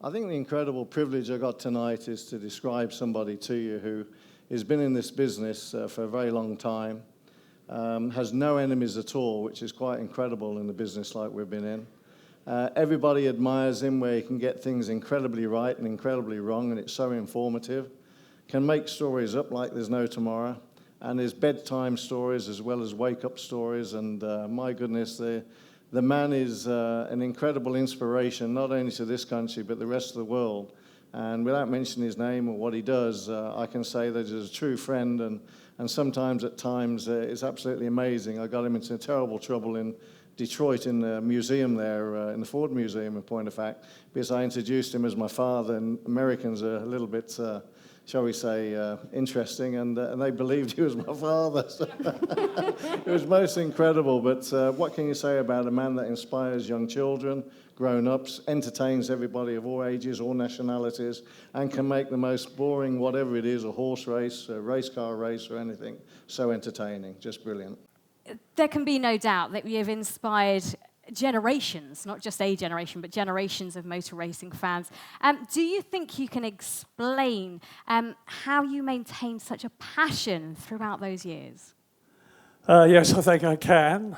I think the incredible privilege I got tonight is to describe somebody to you who has been in this business for a very long time, has no enemies at all, which is quite incredible in the business like we've been in. Everybody admires him where he can get things incredibly right and incredibly wrong, and it's so informative. Can make stories up like there's no tomorrow, and his bedtime stories as well as wake-up stories, and my goodness, the man is an incredible inspiration, not only to this country, but the rest of the world. And without mentioning his name or what he does, I can say that he's a true friend, and sometimes at times it's absolutely amazing. I got him into terrible trouble in Detroit in the museum there, in the Ford Museum, in point of fact, because I introduced him as my father, and Americans are a little bit, shall we say, interesting, and they believed he was my father. So it was most incredible, but what can you say about a man that inspires young children, grown-ups, entertains everybody of all ages, all nationalities, and can make the most boring, whatever it is, a horse race, a race car race, or anything, so entertaining, just brilliant. There can be no doubt that you've inspired generations, not just a generation, but generations of motor racing fans. Do you think you can explain how you maintained such a passion throughout those years? Yes, I think I can.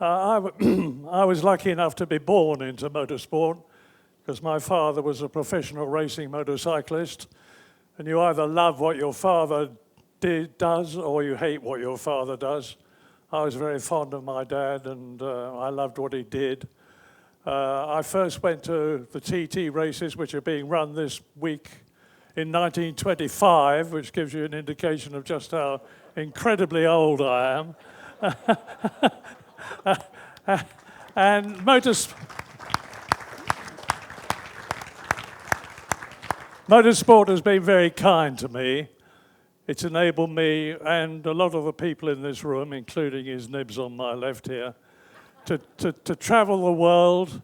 I was lucky enough to be born into motorsport because my father was a professional racing motorcyclist, and you either love what your father does or you hate what your father does. I was very fond of my dad, and I loved what he did. I first went to the TT races, which are being run this week, in 1925, which gives you an indication of just how incredibly old I am. And motorsport has been very kind to me. It's enabled me and a lot of the people in this room, including his nibs on my left here, to travel the world,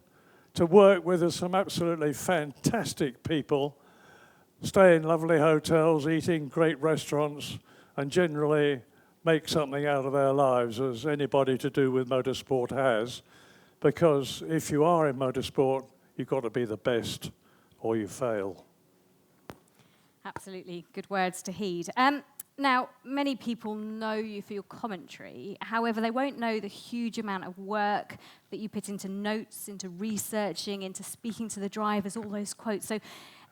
to work with some absolutely fantastic people, stay in lovely hotels, eat in great restaurants, and generally make something out of their lives, as anybody to do with motorsport has. Because if you are in motorsport, you've got to be the best or you fail. Absolutely, good words to heed. Now, many people know you for your commentary. However, they won't know the huge amount of work that you put into notes, into researching, into speaking to the drivers, all those quotes. So,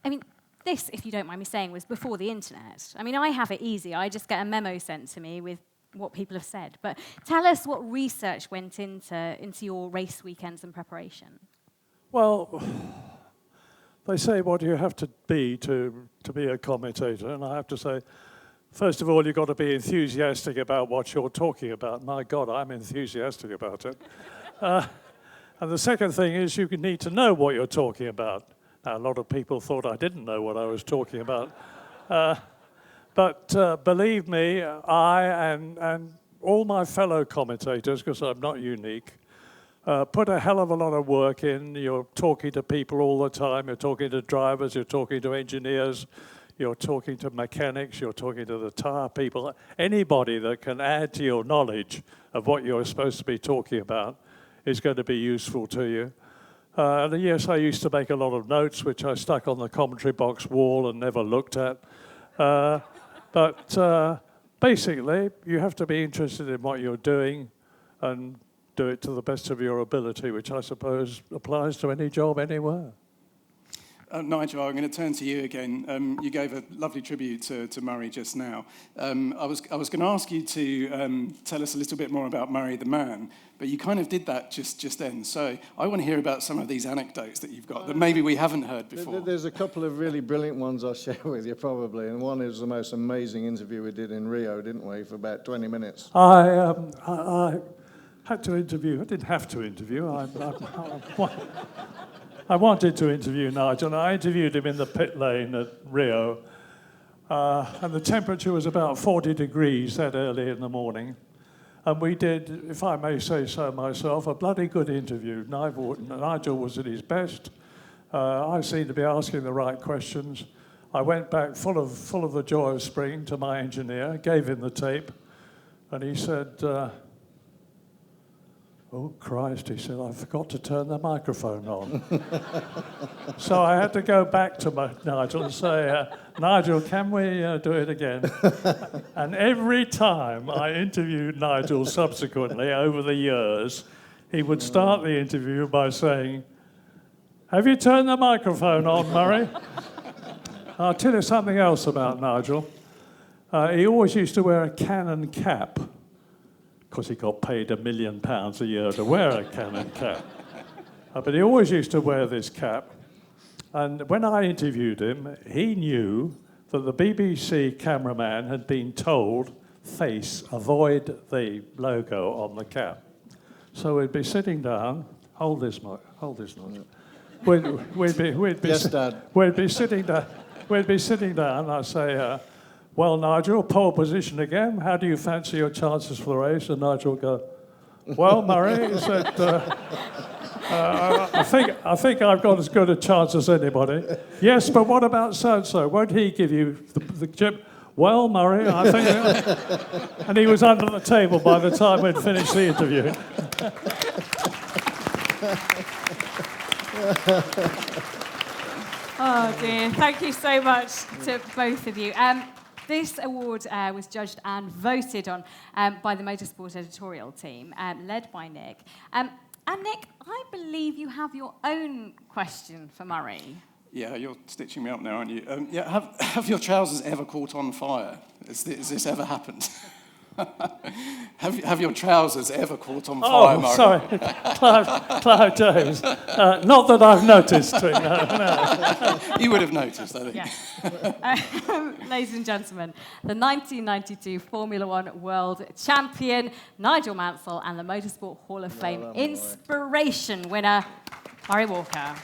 I mean, this, if you don't mind me saying, was before the internet. I mean, I have it easy. I just get a memo sent to me with what people have said. But tell us what research went into your race weekends and preparation. Well, they say what you have to be a commentator, and I have to say, first of all, you've got to be enthusiastic about what you're talking about. My God, I'm enthusiastic about it. And the second thing is you need to know what you're talking about. Now, a lot of people thought I didn't know what I was talking about. But believe me, I and all my fellow commentators, because I'm not unique, put a hell of a lot of work in. You're talking to people all the time. You're talking to drivers. You're talking to engineers. You're talking to mechanics. You're talking to the tire people. Anybody that can add to your knowledge of what you're supposed to be talking about is going to be useful to you. And yes, I used to make a lot of notes, which I stuck on the commentary box wall and never looked at. But basically, you have to be interested in what you're doing and do it to the best of your ability, which I suppose applies to any job anywhere. Nigel, I'm going to turn to you again. You gave a lovely tribute to Murray just now. I was going to ask you to tell us a little bit more about Murray the man, but you kind of did that just then. So I want to hear about some of these anecdotes that you've got that maybe we haven't heard before. There's a couple of really brilliant ones I'll share with you probably, and one is the most amazing interview we did in Rio, didn't we, for about 20 minutes. I had to interview. I didn't have to interview. I wanted to interview Nigel, and I interviewed him in the pit lane at Rio, and the temperature was about 40 degrees that early in the morning, and we did, if I may say so myself, a bloody good interview. Nigel was at his best. I seemed to be asking the right questions. I went back full of the joy of spring to my engineer, gave him the tape, and he said, "Oh, Christ," he said, "I forgot to turn the microphone on." So I had to go back to Nigel and say, "Nigel, can we do it again?" And every time I interviewed Nigel subsequently over the years, he would start the interview by saying, "Have you turned the microphone on, Murray?" I'll tell you something else about Nigel. He always used to wear a cannon cap, because he got paid £1 million a year to wear a cannon cap. But he always used to wear this cap. And when I interviewed him, he knew that the BBC cameraman had been told, "Face, avoid the logo on the cap." So we'd be sitting down, hold this, Nigel. We'd be Yes, Dad. We'd be sitting down, I'd say, "Well, Nigel, pole position again. How do you fancy your chances for the race?" And Nigel would go, "Well, Murray," he said, I think I've got as good a chance as anybody." "Yes, but what about so-and-so? Won't he give you the chip?" "Well, Murray, I think..." And he was under the table by the time we'd finished the interview. Oh dear, thank you so much to both of you. This award was judged and voted on by the motorsport editorial team, led by Nick. And Nick, I believe you have your own question for Murray. Yeah, you're stitching me up now, aren't you? Have your trousers ever caught on fire? Has this ever happened? Have your trousers ever caught on fire, Murray? Sorry, Clive James. Not that I've noticed. No. You would have noticed, I think. Yes. Ladies and gentlemen, the 1992 Formula One World Champion, Nigel Mansell, and the Motorsport Hall of Fame Inspiration winner, Murray Walker.